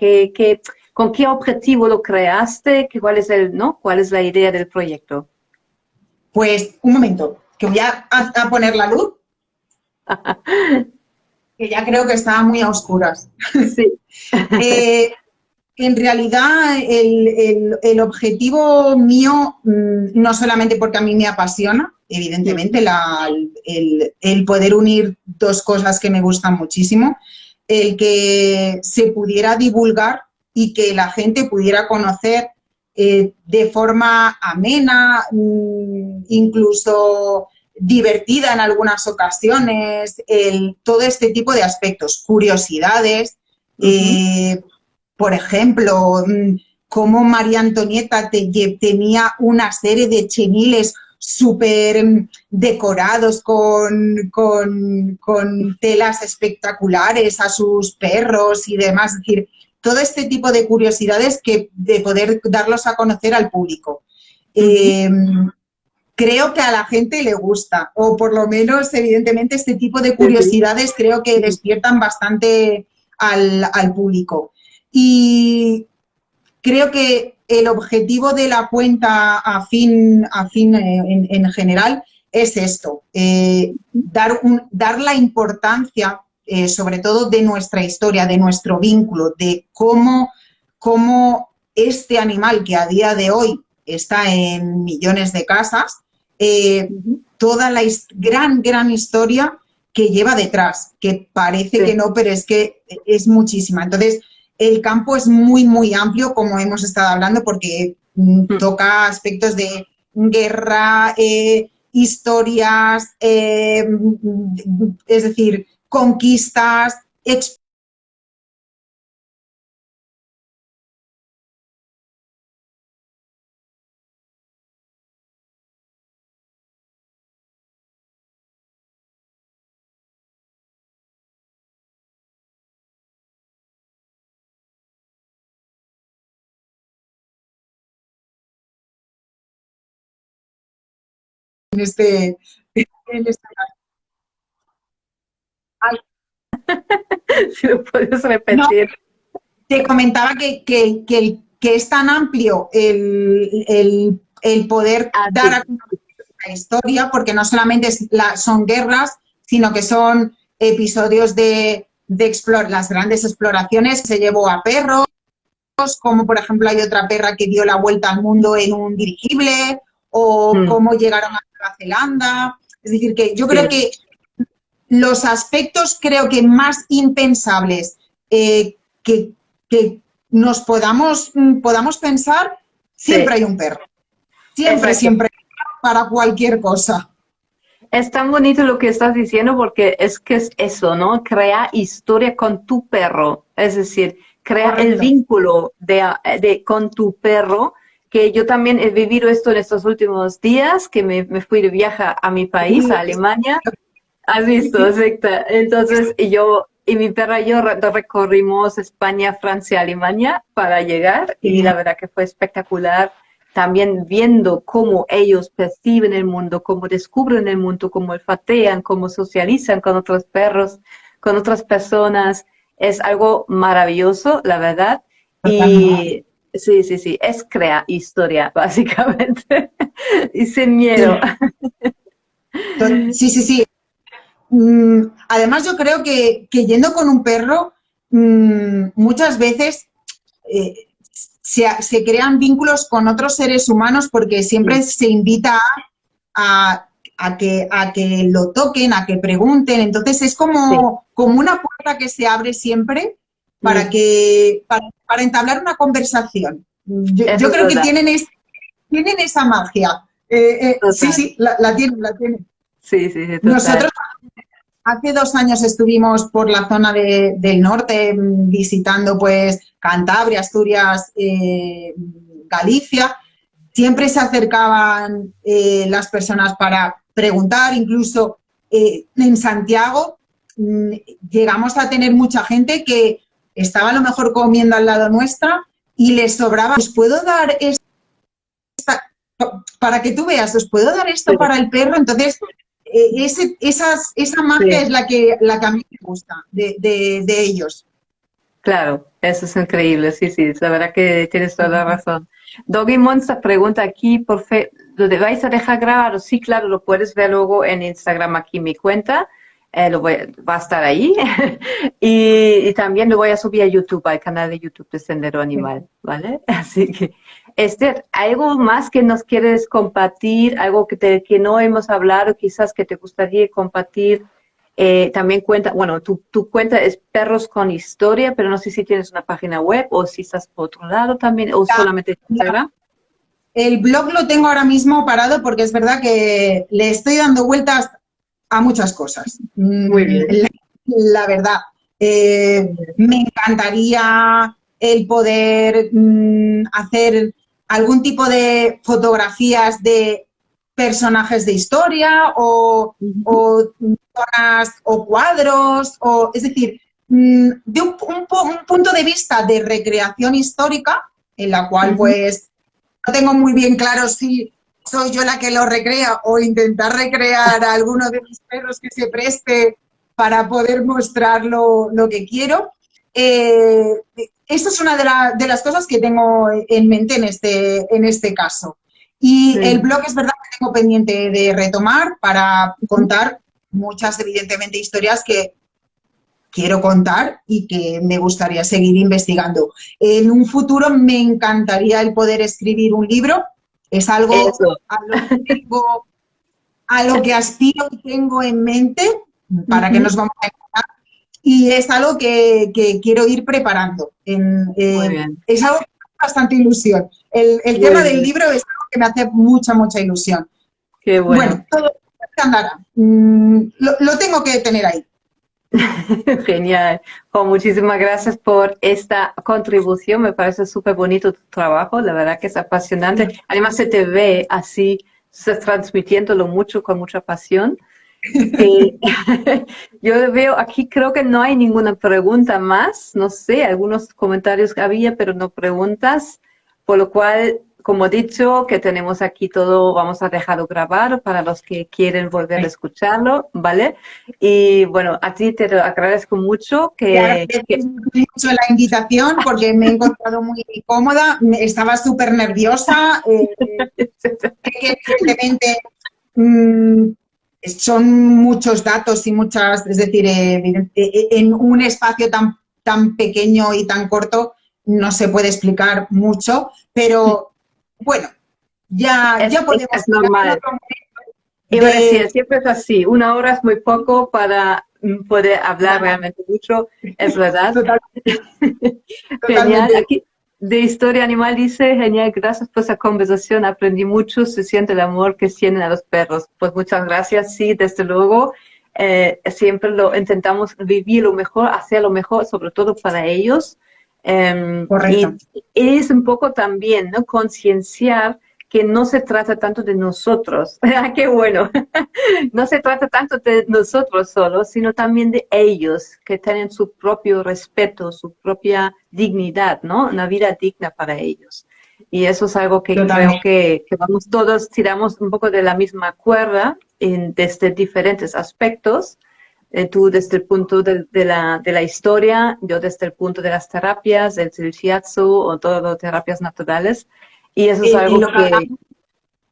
¿Con qué objetivo lo creaste? ¿Cuál es la idea del proyecto? Pues, un momento, que voy a poner la luz, que ya creo que está muy a oscuras. Sí. En realidad, el objetivo mío, no solamente porque a mí me apasiona, evidentemente, el poder unir dos cosas que me gustan muchísimo, el que se pudiera divulgar y que la gente pudiera conocer de forma amena, incluso divertida en algunas ocasiones, todo este tipo de aspectos, curiosidades. Por ejemplo, cómo María Antonieta tenía una serie de cheniles súper decorados con telas espectaculares a sus perros y demás. Es decir, todo este tipo de curiosidades de poder darlos a conocer al público. Creo que a la gente le gusta, o por lo menos, evidentemente, este tipo de curiosidades creo que despiertan bastante al público. Y creo que el objetivo de la cuenta en general es esto, dar la importancia, sobre todo de nuestra historia, de nuestro vínculo, de cómo este animal que a día de hoy está en millones de casas, toda la gran historia que lleva detrás, que parece que no, pero es que es muchísima. Entonces, el campo es muy, muy amplio, como hemos estado hablando, porque toca aspectos de guerra, historias, es decir, conquistas, en este... Ay, Si lo puedes no, repetir. te comentaba que es tan amplio el poder dar a conocer la historia, porque no solamente son guerras, sino que son episodios de las grandes exploraciones. Se llevó a perros, como por ejemplo hay otra perra que dio la vuelta al mundo en un dirigible, o cómo llegaron a Nueva Zelanda. Es decir, que yo creo que los aspectos más impensables que nos podamos pensar, siempre hay un perro. Siempre, para cualquier cosa. Es tan bonito lo que estás diciendo porque es que es eso, ¿no? Crea historia con tu perro, es decir, crea el vínculo con tu perro, que yo también he vivido esto en estos últimos días, que me fui de viaje a mi país, a Alemania. ¿Has visto? Exacto. Entonces, yo y mi perra y yo recorrimos España, Francia, Alemania para llegar y la verdad que fue espectacular. También viendo cómo ellos perciben el mundo, cómo descubren el mundo, cómo olfatean, cómo socializan con otros perros, con otras personas. Es algo maravilloso, la verdad. Y sí, es crear historia, básicamente. Y sin miedo. Sí. Además, yo creo que yendo con un perro, muchas veces se crean vínculos con otros seres humanos porque siempre se invita a que lo toquen, a que pregunten. Entonces es como una puerta que se abre siempre para entablar una conversación. Yo creo que tienen esa magia. Sí, la tienen. Sí, Nosotros hace 2 años estuvimos por la zona del norte visitando pues Cantabria, Asturias, Galicia. Siempre se acercaban las personas para preguntar, incluso en Santiago llegamos a tener mucha gente que estaba a lo mejor comiendo al lado nuestra y les sobraba, ¿os puedo dar esta? Para que tú veas, ¿os puedo dar esto para el perro? Entonces, esa magia es la que a mí me gusta de ellos. Claro, eso es increíble, sí, la verdad que tienes toda la razón. Doggy Monster pregunta aquí, ¿lo vais a dejar grabado? Sí, claro, lo puedes ver luego en Instagram, aquí mi cuenta, va a estar ahí. y también lo voy a subir a YouTube, al canal de YouTube de Sendero Animal, ¿vale? Así que, Esther, ¿algo más que nos quieres compartir? ¿Algo que no hemos hablado, quizás que te gustaría compartir? También cuenta, bueno, tu cuenta es Perros con Historia, pero no sé si tienes una página web o si estás por otro lado también, o solamente Instagram. El blog lo tengo ahora mismo parado porque es verdad que le estoy dando vueltas a muchas cosas. Muy bien. La verdad. Me encantaría el poder hacer algún tipo de fotografías de personajes de historia o zonas o cuadros, o, es decir, de un punto de vista de recreación histórica, en la cual pues no tengo muy bien claro si soy yo la que lo recrea o intentar recrear a alguno de mis perros que se preste para poder mostrar lo que quiero. Esto es una de las cosas que tengo en mente en este caso. Y el blog es verdad que tengo pendiente de retomar para contar muchas, evidentemente, historias que quiero contar y que me gustaría seguir investigando. En un futuro me encantaría el poder escribir un libro. Es algo a lo que aspiro y tengo en mente, para que nos vamos a encontrar, y es algo que quiero ir preparando. Muy bien. Es algo que me hace bastante ilusión. El tema del libro es algo que me hace mucha, mucha ilusión. Qué bueno. Bueno, todo andará. Lo tengo que tener ahí. Genial. Oh, muchísimas gracias por esta contribución. Me parece súper bonito tu trabajo. La verdad que es apasionante. Además se te ve así, estás transmitiéndolo mucho, con mucha pasión. Yo veo aquí, creo que no hay ninguna pregunta más. No sé, algunos comentarios que había, pero no preguntas. Por lo cual, como he dicho, que tenemos aquí todo, vamos a dejarlo grabar para los que quieren volver a escucharlo, ¿vale? Y bueno, a ti te lo agradezco mucho. Te agradezco mucho la invitación porque me he encontrado muy cómoda, estaba súper nerviosa, que evidentemente son muchos datos y muchas, es decir, en un espacio tan pequeño y tan corto no se puede explicar mucho, pero bueno, ya podemos... Es normal. Siempre es así, 1 hora es muy poco para poder hablar realmente mucho, es verdad. Genial, aquí de Historia Animal dice, genial, gracias por esa conversación, aprendí mucho, se siente el amor que tienen a los perros. Pues muchas gracias, sí, desde luego, siempre lo intentamos vivir lo mejor, hacer lo mejor, sobre todo para ellos. Y es un poco también, ¿no?, concienciar que no se trata tanto de nosotros, ¡qué bueno! No se trata tanto de nosotros solos, sino también de ellos, que tienen su propio respeto, su propia dignidad, ¿no? Una vida digna para ellos. Y eso es algo que creo que vamos todos, tiramos un poco de la misma cuerda desde diferentes aspectos. Tú desde el punto de la historia, yo desde el punto de las terapias, del shiatsu o todas las terapias naturales. Y eso es algo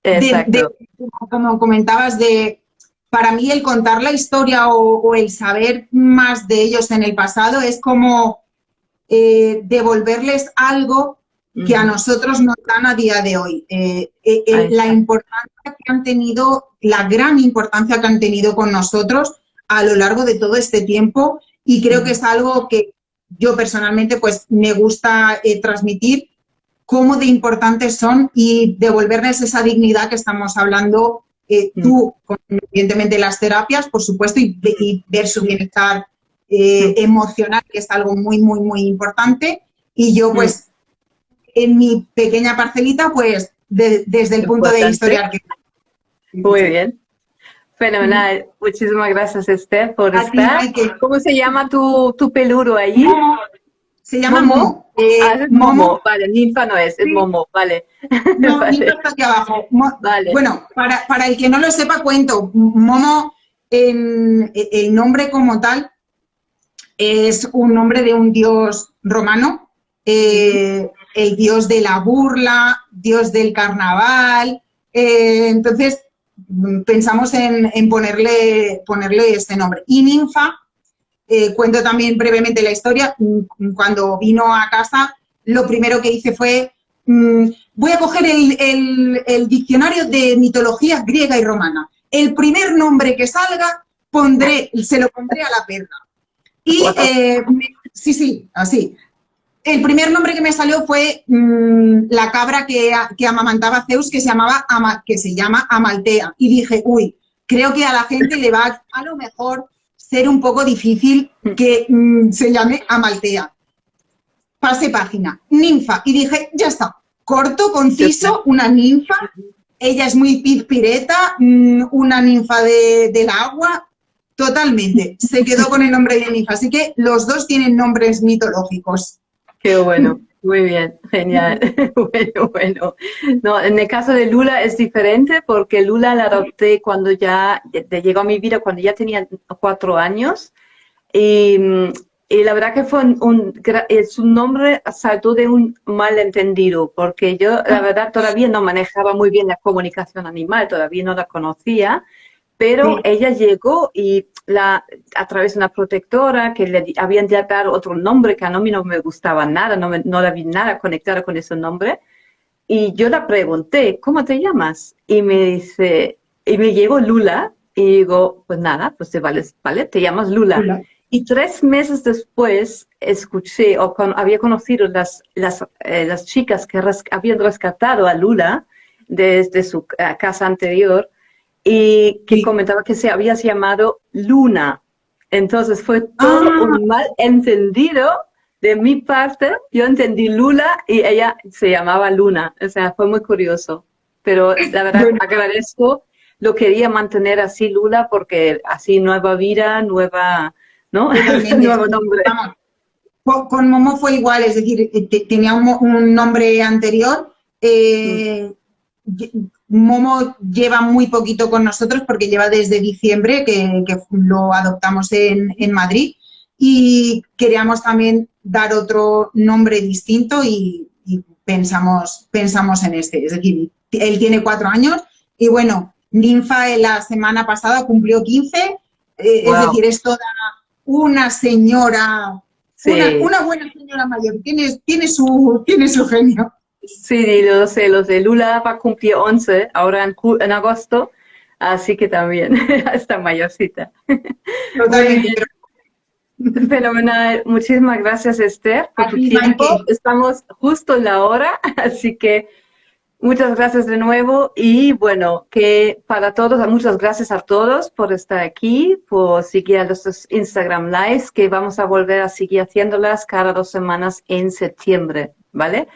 exacto. Como comentabas, para mí el contar la historia o el saber más de ellos en el pasado es como devolverles algo que a nosotros nos dan a día de hoy. La importancia que han tenido, la gran importancia que han tenido con nosotros a lo largo de todo este tiempo, y creo que es algo que yo personalmente pues me gusta transmitir, cómo de importantes son, y devolverles esa dignidad que estamos hablando, tú, evidentemente las terapias, por supuesto, y ver su bienestar emocional, que es algo muy, muy, muy importante, y yo pues en mi pequeña parcelita, pues desde el punto de historia. Muy bien. Fenomenal. Muchísimas gracias, Esther, por estar. ¿Cómo se llama tu peludo allí? Se llama Momo. Es Momo. Vale, ninfa no es Momo, vale. No, vale. Ninfa está aquí abajo. Vale. Bueno, para el que no lo sepa, cuento. Momo, el nombre como tal, es un nombre de un dios romano, el dios de la burla, dios del carnaval. Entonces, pensamos en ponerle este nombre. Y ninfa, cuento también brevemente la historia. Cuando vino a casa, lo primero que hice fue, voy a coger el diccionario de mitología griega y romana. El primer nombre que salga, se lo pondré a la perra. Y sí, así. El primer nombre que me salió fue la cabra que amamantaba a Zeus, que se llama Amaltea. Y dije, uy, creo que a la gente le va a lo mejor ser un poco difícil que se llame Amaltea. pasé página, ninfa, y dije, ya está, corto, conciso, una ninfa, ella es muy pizpireta, una ninfa del agua, totalmente, se quedó con el nombre de ninfa, así que los dos tienen nombres mitológicos. Qué bueno, muy bien, genial. Bueno. No, en el caso de Lula es diferente porque Lula la adopté cuando ya llegó a mi vida, cuando ya tenía 4 años. Y, y la verdad que fue su nombre saltó de un malentendido, porque yo la verdad todavía no manejaba muy bien la comunicación animal, todavía no la conocía, pero Sí. ella llegó y a través de una protectora que le habían dado otro nombre que a mí no me gustaba nada, no la vi nada conectada con ese nombre. Y yo la pregunté, ¿cómo te llamas? Y me dice, y me llegó Lula, y digo, pues nada, pues vale, te llamas Lula. Hola. Y 3 meses después escuché, había conocido las chicas que habían rescatado a Lula desde su casa anterior, y que Sí. comentaba que se había llamado Luna. Entonces fue todo Ah, un malentendido de mi parte. Yo entendí Lula y ella se llamaba Luna. O sea, fue muy curioso. Pero la verdad, bueno, agradezco. Lo quería mantener así Lula porque así nueva vida, ¿no? totalmente, Nuevo sí. nombre. Vamos, con Momo fue igual, es decir, tenía un nombre anterior. Mm. Momo lleva muy poquito con nosotros porque lleva desde diciembre que lo adoptamos en Madrid y queríamos también dar otro nombre distinto y pensamos en este. Es decir, él tiene 4 años y bueno, Ninfa la semana pasada cumplió 15, es Wow. decir, es toda una señora, Sí. una buena señora mayor, tiene su genio. Sí, lo sé, los de Lula va a cumplir 11 ahora en agosto, así que también está mayorcita. Muy Totalmente, bien, pero fenomenal. Muchísimas gracias, Esther, por a tu ti, tiempo. Maite. Estamos justo en la hora, así que muchas gracias de nuevo y bueno, que para todos, muchas gracias a todos por estar aquí, por seguir a nuestros Instagram Lives, que vamos a volver a seguir haciéndolas cada 2 semanas en septiembre, ¿vale?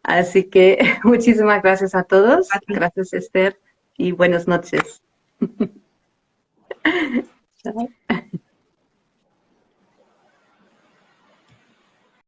Así que muchísimas gracias a todos. A ti. Gracias, Esther, y buenas noches. Chao.